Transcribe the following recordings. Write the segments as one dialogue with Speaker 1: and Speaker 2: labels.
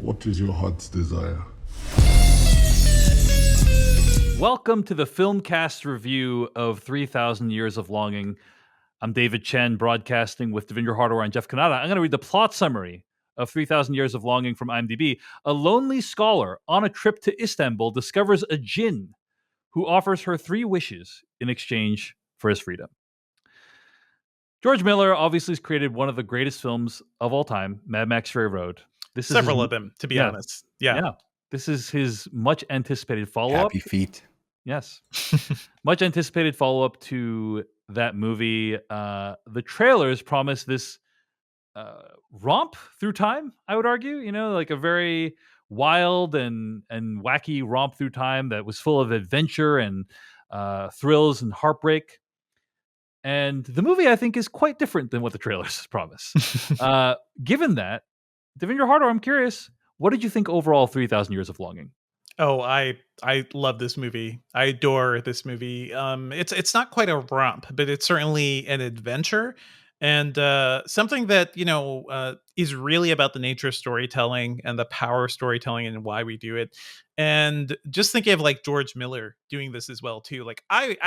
Speaker 1: What is your heart's desire?
Speaker 2: Welcome to the Filmcast review of 3,000 Years of Longing. I'm David Chen, broadcasting with Devindra Hardware and Jeff Kanata. I'm going to read the plot summary of 3,000 Years of Longing from IMDb. A lonely scholar on a trip to Istanbul discovers a djinn who offers her 3 wishes in exchange for his freedom. George Miller obviously has created one of the greatest films of all time, Mad Max Fury Road.
Speaker 3: Several of them, to be honest. Yeah.
Speaker 2: This is his much anticipated follow-up.
Speaker 4: Happy feet.
Speaker 2: Yes. Much anticipated follow-up to that movie. The trailers promise this romp through time, I would argue, like a very wild and wacky romp through time that was full of adventure and thrills and heartbreak. And the movie, I think, is quite different than what the trailers promise. Given that, Devindra Hardware, I'm curious, what did you think overall of 3,000 Years of Longing?
Speaker 3: Oh, I love this movie. I adore this movie. It's not quite a romp, but it's certainly an adventure, and something that is really about the nature of storytelling and the power of storytelling and why we do it. And just thinking of like George Miller doing this as well too. Like I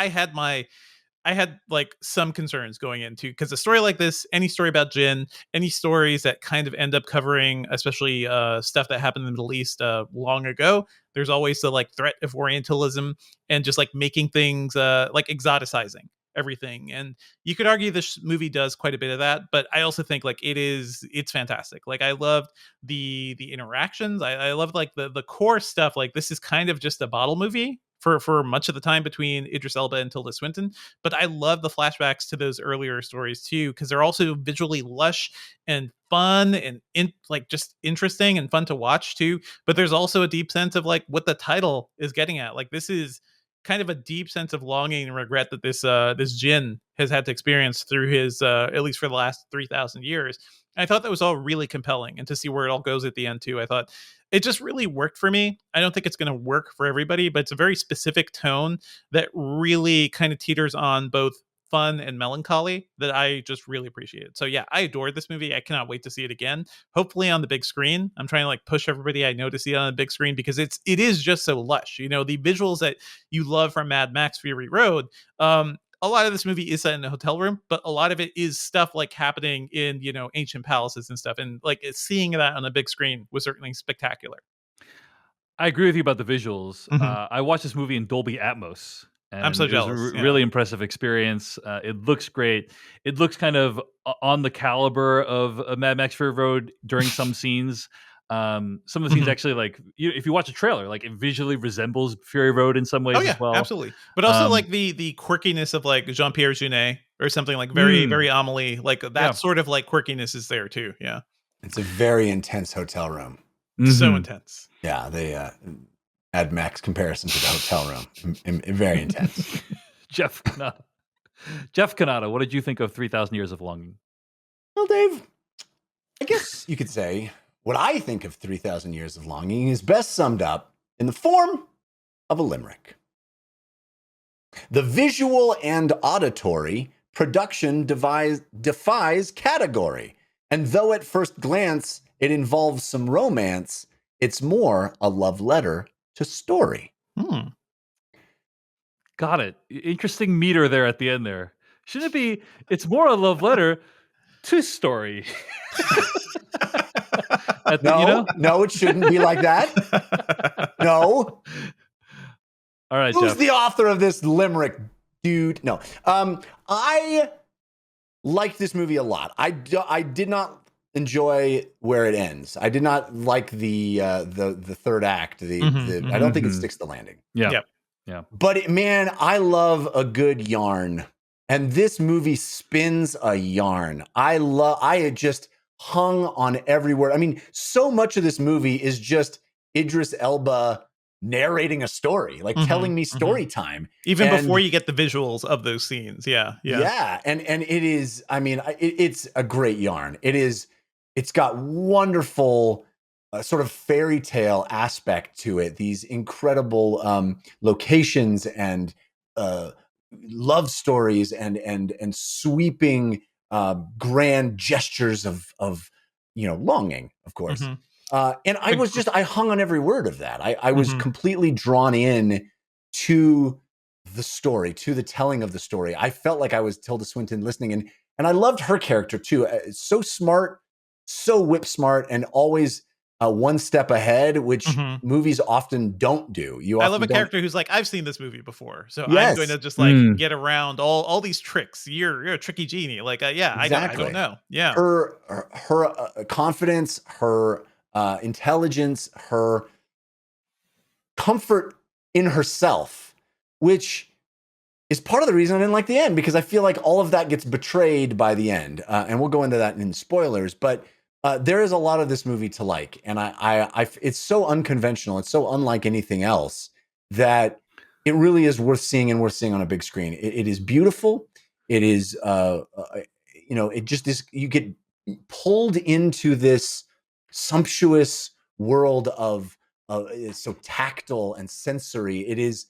Speaker 3: had like some concerns going into, because a story like this, any story about Jinn, any stories that kind of end up covering, especially stuff that happened in the Middle East long ago, there's always the like threat of Orientalism and just like making things like exoticizing everything. And you could argue this movie does quite a bit of that, but I also think like it's fantastic. Like I loved the interactions. I loved like the core stuff. Like this is kind of just a bottle movie for much of the time between Idris Elba and Tilda Swinton. But I love the flashbacks to those earlier stories too, because they're also visually lush and fun and like just interesting and fun to watch too. But there's also a deep sense of like what the title is getting at. Like this is kind of a deep sense of longing and regret that this djinn has had to experience through his at least for the last 3,000 years. And I thought that was all really compelling, and to see where it all goes at the end too, I thought it just really worked for me. I don't think it's going to work for everybody, but it's a very specific tone that really kind of teeters on both fun and melancholy that I just really appreciated. So yeah, I adored this movie. I cannot wait to see it again, hopefully on the big screen. I'm trying to like push everybody I know to see it on the big screen, because it is just so lush. The visuals that you love from Mad Max Fury Road, a lot of this movie is set in a hotel room, but a lot of it is stuff like happening in, ancient palaces and stuff. And like seeing that on a big screen was certainly spectacular.
Speaker 2: I agree with you about the visuals.
Speaker 3: Mhm.
Speaker 2: I watched this movie in Dolby Atmos. And
Speaker 3: I'm so
Speaker 2: it was
Speaker 3: jealous.
Speaker 2: a really impressive experience. It looks great. It looks kind of on the caliber of Mad Max Fury Road during some scenes. Some of the scenes
Speaker 3: Mhm.
Speaker 2: actually, like if you watch a trailer, like it visually resembles Fury Road in some ways
Speaker 3: Oh yeah,
Speaker 2: as well.
Speaker 3: absolutely. But also like the quirkiness of like Jean-Pierre Jeunet or something like very, very Amelie, like that sort of like quirkiness is there too. Yeah.
Speaker 4: It's a very intense hotel room.
Speaker 3: So intense.
Speaker 4: Yeah, they Mad Max comparison to the hotel room. Very intense.
Speaker 2: Jeff Kanata, what did you think of 3,000 Years of Longing?
Speaker 4: Well, Dave, I guess you could say what I think of 3,000 Years of Longing is best summed up in the form of a limerick. The visual and auditory production defies category, and though at first glance it involves some romance, it's more a love letter to story.
Speaker 2: Got it. Interesting meter there at the end there. Shouldn't it be, it's more a love letter to story?
Speaker 4: No, it shouldn't be like that. No.
Speaker 2: All right,
Speaker 4: Who's
Speaker 2: Jeff.
Speaker 4: the author of this limerick, dude? No. I liked this movie a lot. I did not enjoy where it ends. I did not like the third act. I don't think it sticks the landing.
Speaker 2: Yeah.
Speaker 4: But I love a good yarn, and this movie spins a yarn. I had just hung on every word. I mean, so much of this movie is just Idris Elba narrating a story, like telling me story time,
Speaker 3: even before you get the visuals of those scenes. Yeah.
Speaker 4: And it is, I mean, it's a great yarn. It's got wonderful sort of fairy tale aspect to it. These incredible locations and love stories and sweeping grand gestures of longing, of course. And I hung on every word of that. I was
Speaker 3: Mhm.
Speaker 4: completely drawn in to the story, to the telling of the story. I felt like I was Tilda Swinton listening, and I loved her character too. So smart, so whip smart, and always one step ahead, which
Speaker 3: Mhm.
Speaker 4: movies often don't do. You
Speaker 3: I
Speaker 4: often
Speaker 3: love a
Speaker 4: don't.
Speaker 3: character who's like, I've seen this movie before, so I'm going to
Speaker 4: Yes,
Speaker 3: just like
Speaker 2: Mm.
Speaker 3: get around all these tricks. You're a tricky genie. Like, yeah, I don't
Speaker 4: exactly.
Speaker 3: know. Yeah.
Speaker 4: Her confidence, her intelligence, her comfort in herself, which is part of the reason I didn't like the end, because I feel like all of that gets betrayed by the end. And we'll go into that in spoilers, but there is a lot of this movie to like. And it's so unconventional. It's so unlike anything else that it really is worth seeing, and worth seeing on a big screen. It is beautiful. It is, it just is, you get pulled into this sumptuous world of, it's so tactile and sensory. It is,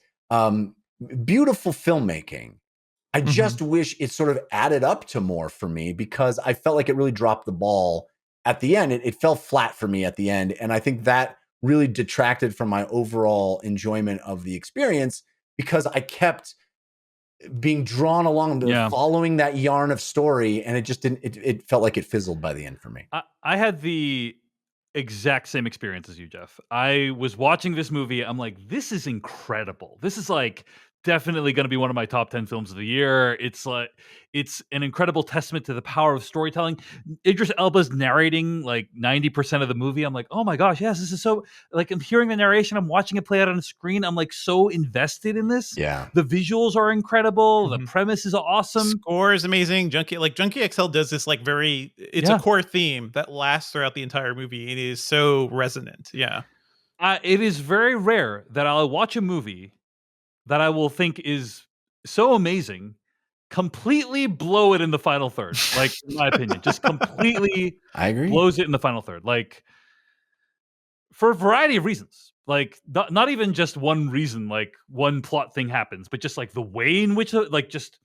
Speaker 4: beautiful filmmaking. I just wish it sort of added up to more for me, because I felt like it really dropped the ball at the end. It fell flat for me at the end. And I think that really detracted from my overall enjoyment of the experience, because I kept being drawn along,
Speaker 2: Yeah.
Speaker 4: following that yarn of story. And it just didn't, it felt like it fizzled by the end for me.
Speaker 2: I had the exact same experience as you, Jeff. I was watching this movie. I'm like, this is incredible. This is like definitely going to be one of my top 10 films of the year. It's like, it's an incredible testament to the power of storytelling. Idris Elba's narrating like 90% of the movie. I'm like, oh my gosh, yes, this is so, like, I'm hearing the narration. I'm watching it play out on the screen. I'm like so invested in this.
Speaker 4: Yeah.
Speaker 2: The visuals are incredible. The premise is awesome.
Speaker 3: Score is amazing. Junkie XL does this like it's a core theme that lasts throughout the entire movie. It is so resonant. Yeah.
Speaker 2: It is very rare that I'll watch a movie that I will think is so amazing, completely blow it in the final third. Like, in my opinion, just completely
Speaker 4: I agree.
Speaker 2: blows it in the final third. Like, for a variety of reasons. Like, not even just one reason, like one plot thing happens, but just like the way in which, like, just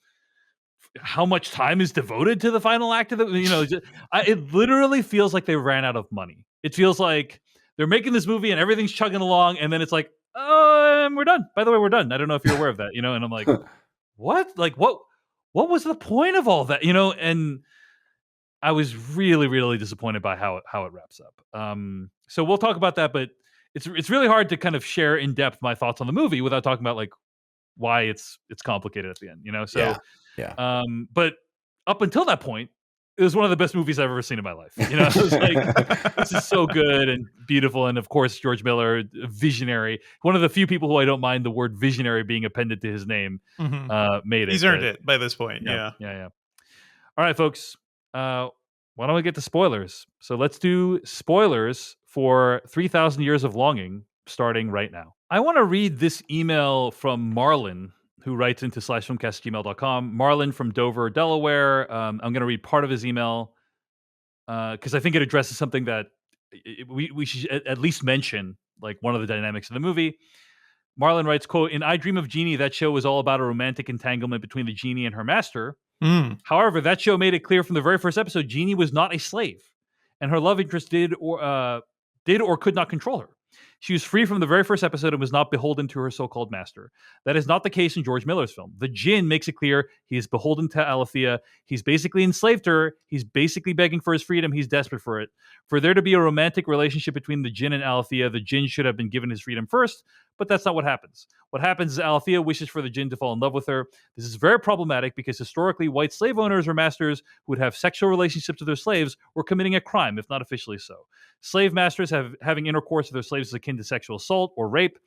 Speaker 2: how much time is devoted to the final act of the, it literally feels like they ran out of money. It feels like they're making this movie and everything's chugging along, and then it's like, oh, we're done. By the way, we're done. I don't know if you're aware of that, and I'm like, what? Like, what was the point of all that? And I was really, really disappointed by how it wraps up. So we'll talk about that, but it's really hard to kind of share in depth my thoughts on the movie without talking about like why it's complicated at the end, So
Speaker 4: Yeah.
Speaker 2: but up until that point, it was one of the best movies I've ever seen in my life. I was like, this is so good and beautiful. And of course, George Miller, visionary, one of the few people who I don't mind the word visionary being appended to his name, made it.
Speaker 3: He's earned it by this point. Yeah.
Speaker 2: All right, folks. Why don't we get to spoilers? So let's do spoilers for 3,000 Years of Longing, starting right now. I want to read this email from Marlon, who writes into /filmcast@gmail.com. Marlon from Dover, Delaware. I'm going to read part of his email because I think it addresses something that we should at least mention, like one of the dynamics of the movie. Marlon writes, quote, "In I Dream of Jeannie, that show was all about a romantic entanglement between the genie and her master. However, that show made it clear from the very first episode, Jeannie was not a slave, and her love interest did or could not control her. She was free from the very first episode and was not beholden to her so-called master. That is not the case in George Miller's film. The Djinn makes it clear he is beholden to Alethea. He's basically enslaved her. He's basically begging for his freedom. He's desperate for it. For there to be a romantic relationship between the Djinn and Alethea, the Djinn should have been given his freedom first, but that's not what happens. What happens is Alethea wishes for the Djinn to fall in love with her. This is very problematic because historically, white slave owners or masters who would have sexual relationships with their slaves were committing a crime, if not officially so. Slave masters having intercourse with their slaves is akin to sexual assault or rape.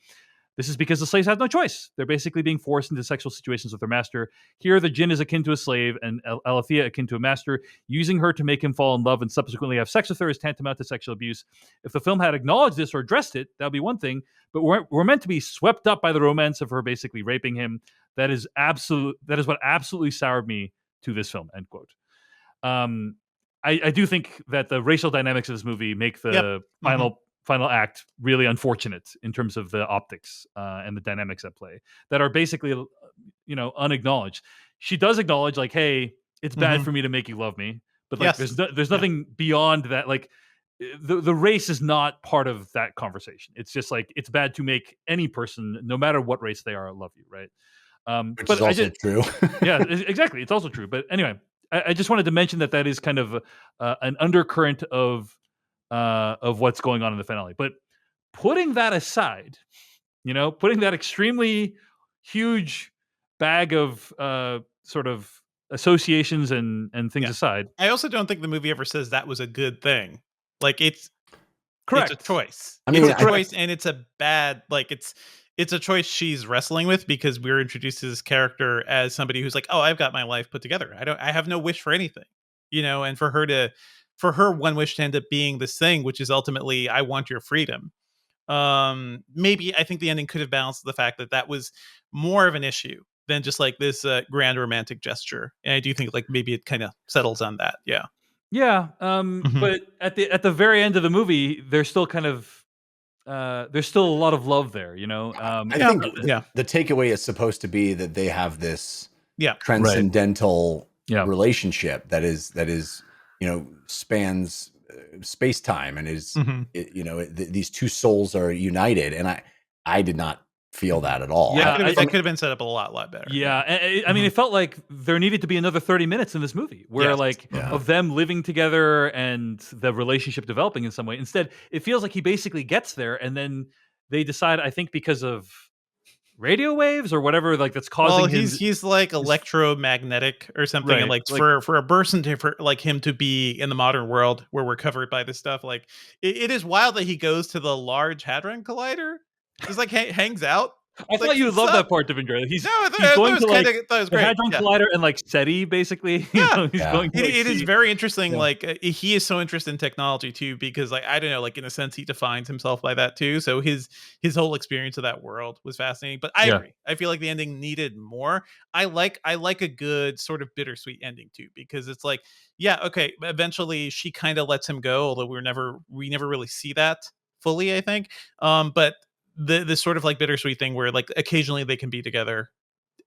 Speaker 2: This is because the slaves have no choice. They're basically being forced into sexual situations with their master. Here, the Djinn is akin to a slave and Alethea akin to a master. Using her to make him fall in love and subsequently have sex with her is tantamount to sexual abuse. If the film had acknowledged this or addressed it, that would be one thing. But we're meant to be swept up by the romance of her basically raping him. That is what absolutely soured me to this film, end quote. I do think that the racial dynamics of this movie make the final act really unfortunate in terms of the optics and the dynamics at play that are basically, unacknowledged. She does acknowledge, like, hey, it's bad for me to make you love me, but like, there's nothing beyond that. Like, the race is not part of that conversation. It's just like it's bad to make any person, no matter what race they are, love you, right?
Speaker 4: Which
Speaker 2: But
Speaker 4: is also true.
Speaker 2: yeah, exactly. It's also true. But anyway, I just wanted to mention that is kind of an undercurrent of what's going on in the finale. But putting that aside, putting that extremely huge bag of sort of associations and things aside.
Speaker 3: I also don't think the movie ever says that was a good thing. Like it's
Speaker 2: correct.
Speaker 3: It's a choice.
Speaker 4: I mean,
Speaker 3: it's a choice, and it's a bad. Like it's a choice she's wrestling with because we're introduced to this character as somebody who's like, oh, I've got my life put together. I have no wish for anything, And for her one wish to end up being this thing, which is ultimately, I want your freedom. Maybe I think the ending could have balanced the fact that was more of an issue than just like this grand romantic gesture. And I do think like maybe it kind of settles on that. Yeah.
Speaker 2: Yeah. But at the very end of the movie, there's still kind of there's still a lot of love there,
Speaker 4: I think the takeaway is supposed to be that they have this transcendental relationship that is spans space time and is these two souls are united, and I did not feel that at all.
Speaker 2: Yeah,
Speaker 3: that could have been set up a lot better.
Speaker 2: Yeah, I mean, it felt like there needed to be another 30 minutes in this movie where of them living together and the relationship developing in some way. Instead, it feels like he basically gets there and then they decide, I think because of radio waves or whatever, like that's causing
Speaker 3: he's like electromagnetic or something, and like for a person for like him to be in the modern world where we're covered by this stuff, like it is wild that he goes to the Large Hadron Collider. Just like hangs out.
Speaker 2: I thought you would love that part, Devindra. He's
Speaker 3: going to like the
Speaker 2: Hadron Collider and like SETI, basically. Going to,
Speaker 3: it is very interesting. Yeah. Like he is so interested in technology too, because like I don't know, like in a sense he defines himself by that too. So his whole experience of that world was fascinating. But I agree. I feel like the ending needed more. I like a good sort of bittersweet ending too, because it's like, okay, eventually she kind of lets him go, although we never really see that fully, I think. But this sort of like bittersweet thing where like occasionally they can be together,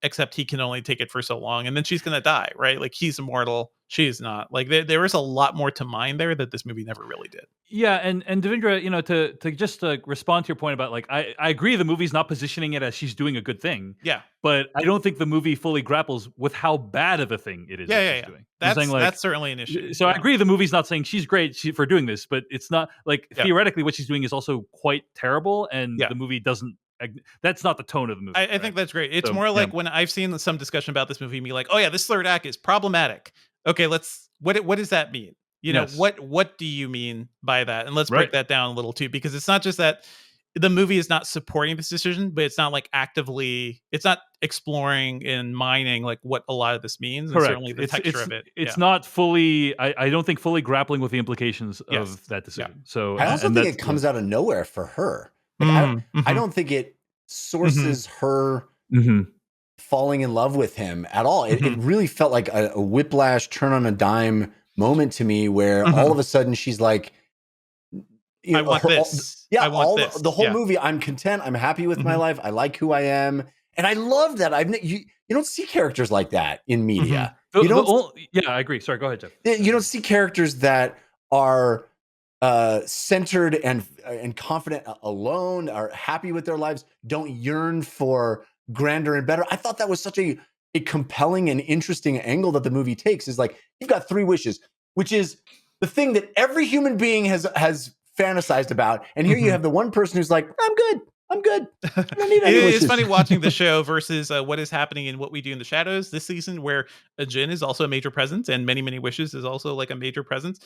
Speaker 3: except he can only take it for so long, and then she's gonna die, right? Like he's immortal, she's not. Like there is a lot more to mine there that this movie never really did.
Speaker 2: Yeah, and Devindra, to just respond to your point about like I agree the movie's not positioning it as she's doing a good thing.
Speaker 3: Yeah,
Speaker 2: but I don't think the movie fully grapples with how bad of a thing it is. She's doing.
Speaker 3: That's certainly an issue.
Speaker 2: So I agree the movie's not saying she's great for doing this, but it's not like theoretically what she's doing is also quite terrible, and the movie doesn't. That's not the tone of the movie.
Speaker 3: I think that's great. It's more like when I've seen some discussion about this movie, me like, oh yeah, this third act is problematic. Okay, what does that mean? What do you mean by that? And let's break that down a little too, because it's not just that the movie is not supporting this decision, but it's not like it's not exploring and mining like what a lot of this means.
Speaker 2: Correct.
Speaker 3: And certainly the texture of it.
Speaker 2: It's not fully, I don't think fully grappling with the implications of that decision.
Speaker 4: Yeah.
Speaker 2: So
Speaker 4: I also think it comes out of nowhere for her. Like, I don't think it sources her falling in love with him at all. It really felt like a whiplash, turn on a dime moment to me, where all of a sudden she's like,
Speaker 3: I want this. I want this.
Speaker 4: The whole movie, I'm content. I'm happy with my life. I like who I am, and I love that. You don't see characters like that in media.
Speaker 2: I agree. Sorry, go ahead, Jeff.
Speaker 4: You don't see characters that are centered and confident alone, are happy with their lives, don't yearn for grander and better. I thought that was such a compelling and interesting angle that the movie takes. Is like, you've got three wishes, which is the thing that every human being has fantasized about, and here you have the one person who's like, I'm good. I don't need any wishes.
Speaker 3: It's funny watching the show versus what is happening in What We Do in the Shadows this season, where a Jinn is also a major presence and many, many wishes is also like a major presence.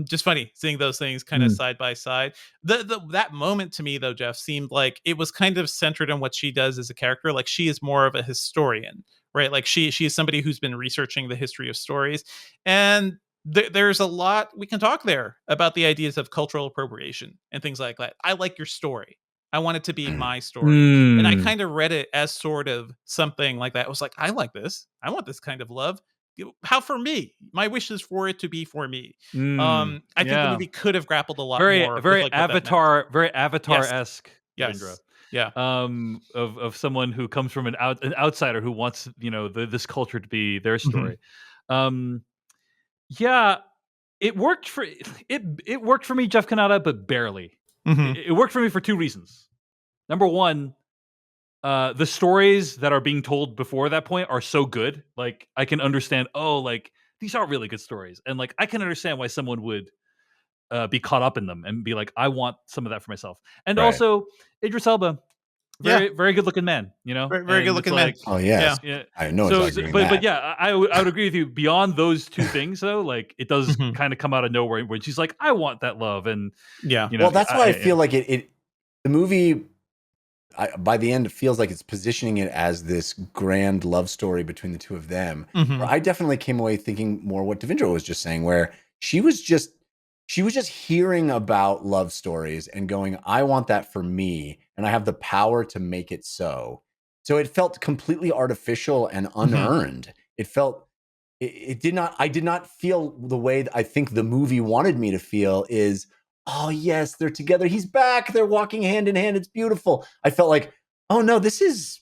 Speaker 3: Just funny seeing those things kind of side by side. That moment to me, though, Jeff, seemed like it was kind of centered on what she does as a character. Like she is more of a historian, right? Like she is somebody who's been researching the history of stories, and there's a lot we can talk there about the ideas of cultural appropriation and things like that. I like your story. I want it to be my story. And I kind of read it as sort of something like that. I was like, I like this. I want this kind of love. How for me? My wish is for it to be for me. I think the movie could have grappled a lot more.
Speaker 2: Very Avatar-esque.
Speaker 3: Yes.
Speaker 2: Yeah. Of someone who comes from an outsider who wants, this culture to be their story. it worked for it worked for me, Jeff Kanata, but barely.
Speaker 3: Mhm.
Speaker 2: It worked for me for two reasons. Number one, the stories that are being told before that point are so good. Like I can understand. Oh, like these are really good stories, and like I can understand why someone would be caught up in them and be like, I want some of that for myself. And
Speaker 4: Right.
Speaker 2: also, Idris Elba, very good looking man. You know,
Speaker 3: Very
Speaker 2: and
Speaker 3: good
Speaker 2: it's
Speaker 3: looking man.
Speaker 2: like,
Speaker 4: Oh yes,
Speaker 2: yeah.
Speaker 4: I know.
Speaker 2: So,
Speaker 4: It's arguing
Speaker 2: but
Speaker 4: that.
Speaker 2: yeah, I would agree with you. Beyond those two things, though, like it does
Speaker 3: Mhm.
Speaker 2: kind of come out of nowhere when she's like, I want that love, and
Speaker 3: Yeah.
Speaker 2: you know,
Speaker 4: Well, that's why I feel like the movie by the end it feels like it's positioning it as this grand love story between the two of them.
Speaker 3: Mhm.
Speaker 4: Where I definitely came away thinking more what Devindra was just saying, where she was just hearing about love stories and going, I want that for me, and I have the power to make it so. So it felt completely artificial and unearned. It felt it did not I did not feel the way that I think the movie wanted me to feel is, oh yes, they're together. He's back. They're walking hand in hand. It's beautiful. I felt like, oh no, this is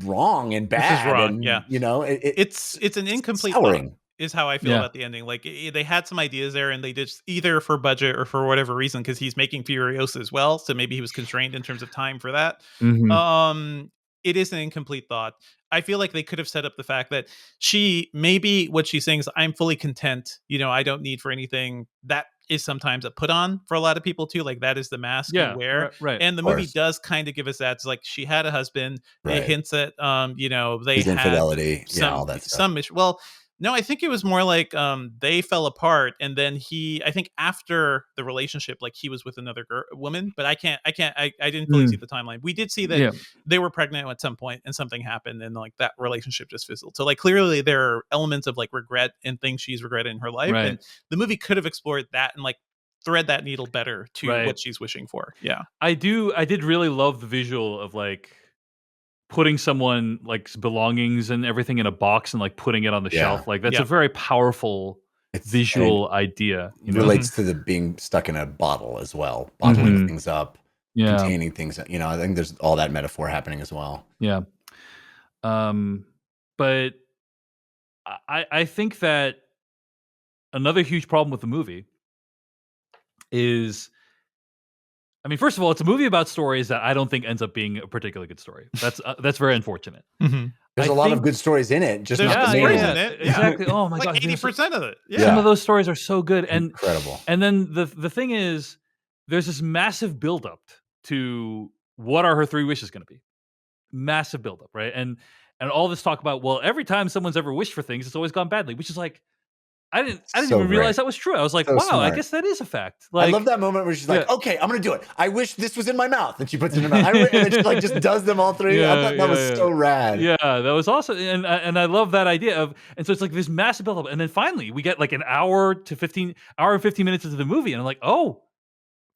Speaker 4: wrong and bad.
Speaker 3: This is wrong.
Speaker 4: And
Speaker 3: Yeah.
Speaker 4: you know,
Speaker 3: It's an incomplete thought,
Speaker 4: souring.
Speaker 3: is how I feel
Speaker 2: Yeah.
Speaker 3: about the ending. Like they had some ideas there, and they just either for budget or for whatever reason, because he's making Furiosa as well, so maybe he was constrained in terms of time for that.
Speaker 2: Mhm.
Speaker 3: It is an incomplete thought. I feel like they could have set up the fact that she maybe what she's saying is, I'm fully content. You know, I don't need for anything. That is sometimes a put on for a lot of people too. Like that is the mask you
Speaker 2: Yeah,
Speaker 3: wear.
Speaker 2: right.
Speaker 3: And the
Speaker 4: Of
Speaker 3: movie
Speaker 4: course.
Speaker 3: does kind of give us that. It's like she had a husband. It
Speaker 4: Right.
Speaker 3: hints at you know, they
Speaker 4: His
Speaker 3: had
Speaker 4: infidelity.
Speaker 3: some
Speaker 4: all that stuff.
Speaker 3: some issue. Well, no, I think it was more like they fell apart, and then I think after the relationship, like he was with another woman, but I didn't fully see the timeline. We did see that
Speaker 2: Yeah.
Speaker 3: they were pregnant at some point, and something happened, and like that relationship just fizzled. So like clearly there are elements of like regret and things she's regretted in her life,
Speaker 2: Right.
Speaker 3: and the movie could have explored that and like thread that needle better to
Speaker 2: Right.
Speaker 3: what she's wishing for. Yeah.
Speaker 2: I did really love the visual of like putting someone like belongings and everything in a box and like putting it on the
Speaker 4: Yeah.
Speaker 2: shelf. Like that's
Speaker 3: Yeah.
Speaker 2: a very powerful
Speaker 4: It's
Speaker 2: visual idea. You know?
Speaker 4: relates to the being stuck in a bottle as well, bottling
Speaker 2: Mhm.
Speaker 4: things up,
Speaker 2: Yeah.
Speaker 4: containing things. You know, I think there's all that metaphor happening as well.
Speaker 2: Yeah. But I think that another huge problem with the movie is, I mean, first of all, it's a movie about stories that I don't think ends up being a particularly good story. That's very unfortunate.
Speaker 3: Mhm.
Speaker 4: There's
Speaker 2: I
Speaker 4: a lot of
Speaker 2: think-
Speaker 4: good stories in it, just
Speaker 3: There's
Speaker 4: not the main
Speaker 3: stories
Speaker 4: one.
Speaker 3: in it. Yeah.
Speaker 2: Exactly. Oh my
Speaker 3: Like
Speaker 2: god,
Speaker 3: 80% of it. Yeah.
Speaker 2: some of those stories are so good, and
Speaker 4: Incredible.
Speaker 2: and then the thing is, there's this massive buildup to what are her three wishes going to be. Massive buildup, right? And all this talk about, well, every time someone's ever wished for things, it's always gone badly, which is like, I didn't
Speaker 4: So
Speaker 2: even realize
Speaker 4: great.
Speaker 2: that was true. I was like,
Speaker 4: So
Speaker 2: wow, I
Speaker 4: smart.
Speaker 2: guess that is a fact. Like,
Speaker 4: I love that moment where she's like,
Speaker 2: Yeah.
Speaker 4: okay, I'm going to do it. I wish this was in my mouth. And she puts it in her mouth. And then she like just does them all three. I thought that was so rad.
Speaker 2: Yeah, that was awesome, and I love that idea of, and so it's like this massive buildup, and then finally we get like an hour and 15 minutes into the movie, and I'm like, oh,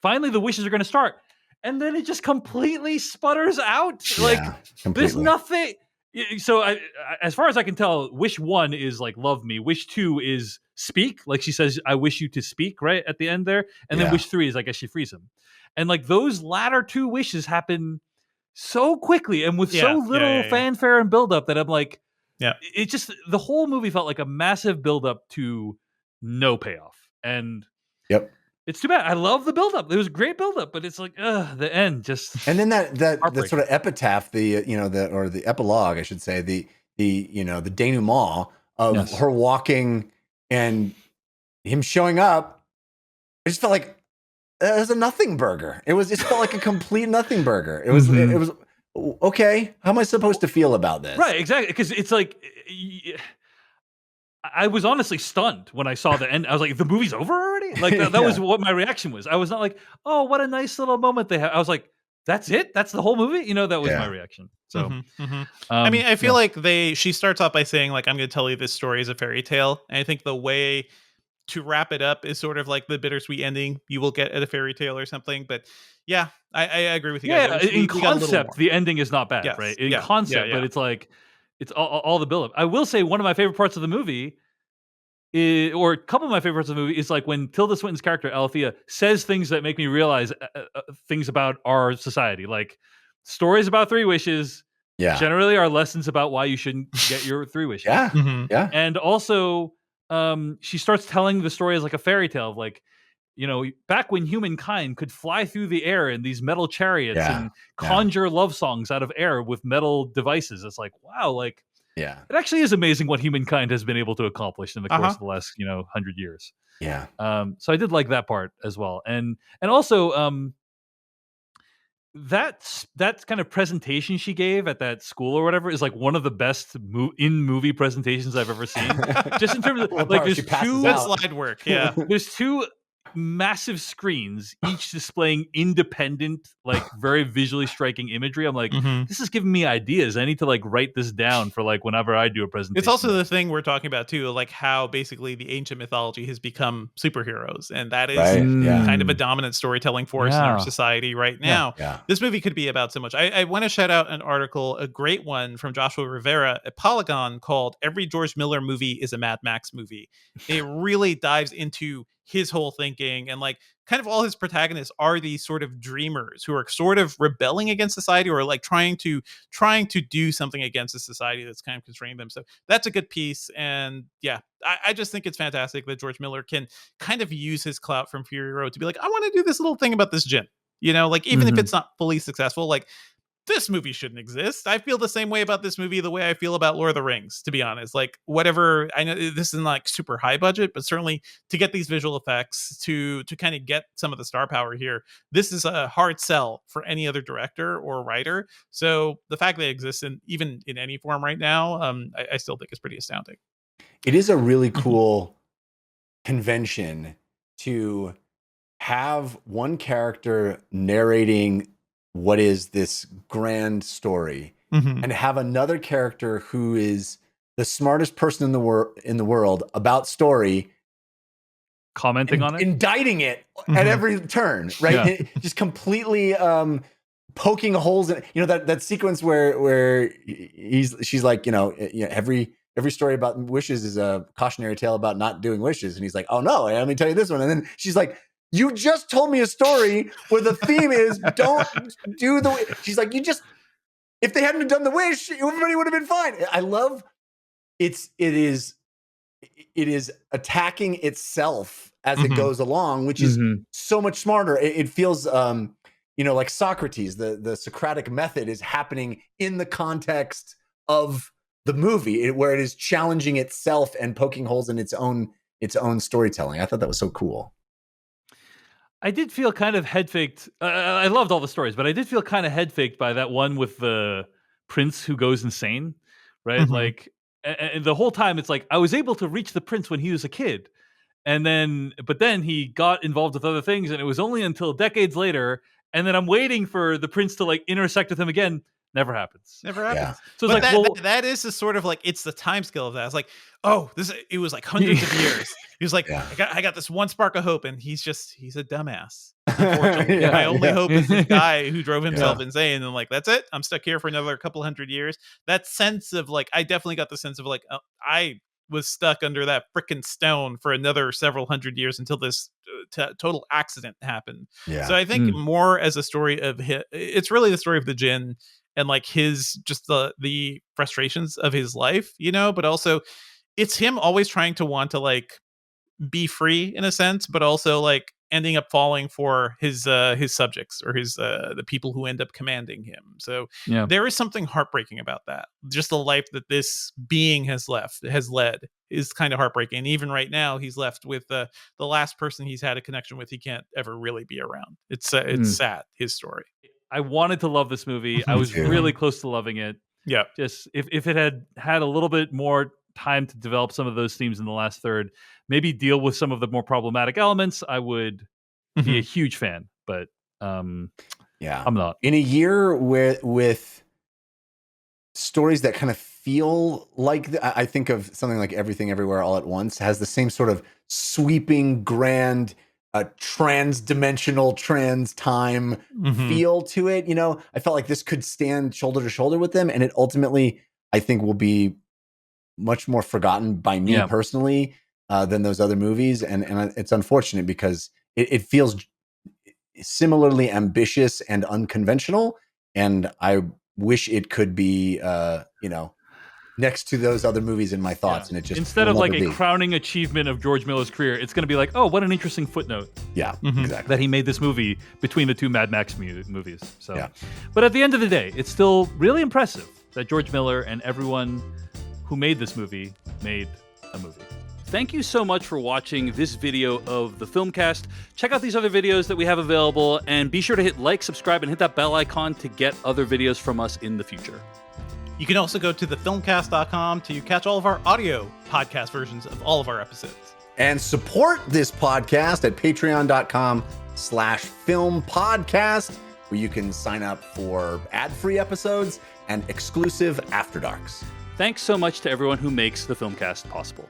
Speaker 2: finally the wishes are going to start, and then it just completely sputters out. Like
Speaker 4: Yeah,
Speaker 2: there's
Speaker 4: completely.
Speaker 2: nothing. So as far as I can tell, wish one is like love me. Wish two is speak, like she says, I wish you to speak, right at the end there, and then
Speaker 4: Yeah.
Speaker 2: wish three is, I guess, she frees him, and like those latter two wishes happen so quickly and with so little fanfare and buildup that I'm like,
Speaker 3: Yeah.
Speaker 2: it just, the whole movie felt like a massive buildup to no payoff, and
Speaker 4: Yep.
Speaker 2: it's too bad. I love the buildup; it was a great buildup, but it's like, the end just.
Speaker 4: And then that
Speaker 2: Heartbreaking.
Speaker 4: sort of epitaph, the epilogue, I should say, the denouement of
Speaker 2: Yes.
Speaker 4: her walking and him showing up. It just felt like it was a nothing burger. It felt like a complete nothing burger. It was okay. How am I supposed to feel about this?
Speaker 2: Right, exactly, because it's like, I was honestly stunned when I saw the end. I was like, the movie's over already? Like, that was what my reaction was. I was not like, oh, what a nice little moment they have. I was like, that's it? That's the whole movie? You know, that was my reaction. So,
Speaker 3: I mean, I feel like she starts off by saying, like, I'm going to tell you this story as a fairy tale. And I think the way to wrap it up is sort of like the bittersweet ending you will get at a fairy tale or something. But yeah, I agree with you guys.
Speaker 2: Yeah, in concept, the ending is not bad,
Speaker 3: Yes.
Speaker 2: right? In
Speaker 3: Yeah.
Speaker 2: concept,
Speaker 3: Yeah.
Speaker 2: but it's like, it's all the buildup. I will say one of my favorite parts of the movie, or a couple of my favorite parts of the movie, is like when Tilda Swinton's character, Alethea, says things that make me realize things about our society. Like, stories about three wishes
Speaker 4: Yeah.
Speaker 2: generally are lessons about why you shouldn't get your three wishes.
Speaker 4: Yeah.
Speaker 3: Mhm.
Speaker 4: Yeah.
Speaker 2: And also, she starts telling the story as like a fairy tale of like, back when humankind could fly through the air in these metal chariots and conjure love songs out of air with metal devices. It's like, wow, like it actually is amazing what humankind has been able to accomplish in the course of the last 100 years.
Speaker 4: Yeah.
Speaker 2: So I did like that part as well, and also that kind of presentation she gave at that school or whatever is like one of the best in movie presentations I've ever seen. Just in terms of like there's two
Speaker 3: slide work. Yeah.
Speaker 2: There's two massive screens, each displaying independent, like very visually striking imagery. I'm like, this is giving me ideas. I need to like write this down for like whenever I do a presentation.
Speaker 3: It's also the thing we're talking about too, like how basically the ancient mythology has become superheroes, and that is kind of a dominant storytelling force in our society right now. This movie could be about so much. I want to shout out an article, a great one from Joshua Rivera at Polygon called "Every George Miller Movie is a Mad Max Movie." It really dives into his whole thinking, and like kind of all his protagonists are these sort of dreamers who are sort of rebelling against society, or like trying to do something against the society that's kind of constraining them. So that's a good piece. And I just think it's fantastic that George Miller can kind of use his clout from Fury Road to be like, I want to do this little thing about this gin, like even if it's not fully successful, like this movie shouldn't exist. I feel the same way about this movie the way I feel about Lord of the Rings, to be honest. Like, whatever, I know this isn't like super high budget, but certainly to get these visual effects, to kind of get some of the star power here, this is a hard sell for any other director or writer. So the fact that it exists even in any form right now, I still think is pretty astounding.
Speaker 4: It is a really cool convention to have one character narrating what is this grand story, and have another character who is the smartest person in the world about story,
Speaker 2: commenting on it,
Speaker 4: indicting it at every turn, right? Just completely poking holes in it. That sequence where she's like, every story about wishes is a cautionary tale about not doing wishes, and he's like, oh no, let me tell you this one, and then she's like, you just told me a story where the theme is don't do the wish. She's like, if they hadn't done the wish, everybody would have been fine. I love it is attacking itself as it goes along, which is so much smarter. It feels like Socrates, the Socratic method is happening in the context of the movie, where it is challenging itself and poking holes in its own storytelling. I thought that was so cool.
Speaker 2: I did feel kind of head-faked. I loved all the stories, but I did feel kind of head-faked by that one with the prince who goes insane, right? Like, and the whole time it's like, I was able to reach the prince when he was a kid. But then he got involved with other things, and it was only until decades later, and then I'm waiting for the prince to like intersect with him again. Never happens.
Speaker 3: Yeah.
Speaker 2: So it's like,
Speaker 3: that is the sort of like, it's the time scale of that. It's like, it was like hundreds of years. He was like, I got this one spark of hope, and he's a dumbass. Unfortunately, my only hope is this guy who drove himself insane, and like, that's it. I'm stuck here for another couple hundred years. That sense of like, I definitely got the sense of like, I was stuck under that frickin' stone for another several hundred years until this total accident happened. So I think more as a story of it's really the story of the djinn and like his just the frustrations of his life, but also it's him always trying to want to like be free in a sense, but also like ending up falling for his subjects or his the people who end up commanding him. So there is something heartbreaking about that. Just the life that this being has led is kind of heartbreaking. And even right now, he's left with the last person he's had a connection with. He can't ever really be around. It's sad, his story.
Speaker 2: I wanted to love this movie. I was really close to loving it.
Speaker 3: Yeah.
Speaker 2: Just if it had a little bit more time to develop some of those themes in the last third, maybe deal with some of the more problematic elements, I would be a huge fan. But I'm not.
Speaker 4: In a year with stories that kind of feel like I think of something like Everything Everywhere All at Once has the same sort of sweeping, grand, trans-dimensional, trans-time feel to it. I felt like this could stand shoulder to shoulder with them, and it ultimately, I think, will be much more forgotten by me personally than those other movies. And it's unfortunate because it feels similarly ambitious and unconventional. And I wish it could be, next to those other movies in my thoughts, and it just
Speaker 2: instead of like a crowning achievement of George Miller's career, it's going to be like, oh, what an interesting footnote.
Speaker 4: Yeah, exactly.
Speaker 2: That he made this movie between the two Mad Max movies. So, but at the end of the day, it's still really impressive that George Miller and everyone who made this movie made a movie. Thank you so much for watching this video of the Filmcast. Check out these other videos that we have available, and be sure to hit like, subscribe, and hit that bell icon to get other videos from us in the future.
Speaker 3: You can also go to thefilmcast.com to catch all of our audio podcast versions of all of our episodes.
Speaker 4: And support this podcast at patreon.com/filmpodcast, where you can sign up for ad-free episodes and exclusive After Darks.
Speaker 2: Thanks so much to everyone who makes the Filmcast possible.